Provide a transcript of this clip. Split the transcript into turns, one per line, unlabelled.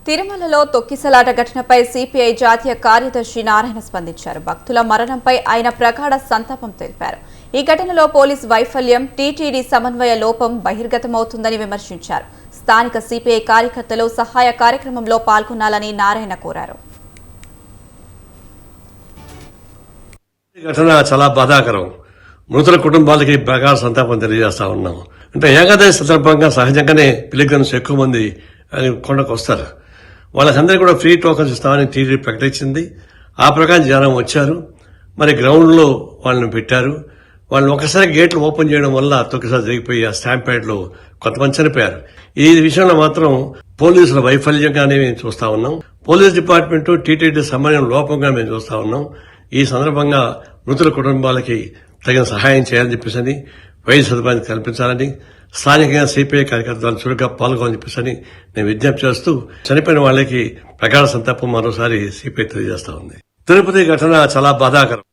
తిరుమలలో తొక్కిసలాట ఘటనపై సిపిఐ జాతీయ కార్యదర్శి నారాయణ స్పందించారు. భక్తుల మరణంపై ఆయన ప్రగాఢ సంతాపం తెలిపారు. ఈ ఘటనలో పోలీస్ వైఫల్యం, టీటీడీ సమన్వయ లోపం బహిర్గతమవుతుందని విమర్శించారు. స్థానిక సిపిఐ కార్యకర్తలు సహాయ కార్యక్రమంలో పాల్గొనాలని నారాయణ కోరారు.
ఘటన చాలా బాధాకరం. మృతుల కుటుంబాలకి ప్రగాఢ సంతాపం తెలియజేస్తా ఉన్నాం. అంటే ఏకాదశి సందర్భంగా సహజంగానే పిలిగ్రిమ్స్ ఎక్కువ మంది కొండకు వస్తారు. వాళ్ళకందరికీ కూడా ఫ్రీ టోకన్స్ ఇస్తామని టీటీడీ ప్రకటించింది. ఆ ప్రకారం జనం వచ్చారు. మరి గ్రౌండ్ లో వాళ్ళని పెట్టారు. వాళ్ళు ఒకసారి గేట్లు ఓపెన్ చేయడం వల్ల తొక్కిసారి జరిగిపోయి ఆ స్టాంప్ ప్యాడ్ లో కొంతమంది చనిపోయారు. ఈ విషయంలో మాత్రం పోలీసుల వైఫల్యంగానే మేము చూస్తా ఉన్నాం. పోలీస్ డిపార్ట్మెంట్ టీటీడీ సమన్వయం లోపంగా మేము చూస్తా ఉన్నాం. ఈ సందర్భంగా మృతుల కుటుంబాలకి తగిన సహాయం చేయాలని చెప్పేసి, వైద్య సదుపాయాన్ని కల్పించాలని, స్థానికంగా సిపిఐ కార్యకర్తలు చురుగ్గా పాల్గొని చెప్పేసి నేను విజ్ఞప్తి చేస్తూ చనిపోయిన వాళ్ళకి ప్రగాఢ సంతాపం మరోసారి సిపిఐ తెలియజేస్తా ఉంది. తిరుపతి ఘటన చాలా బాధాకరం.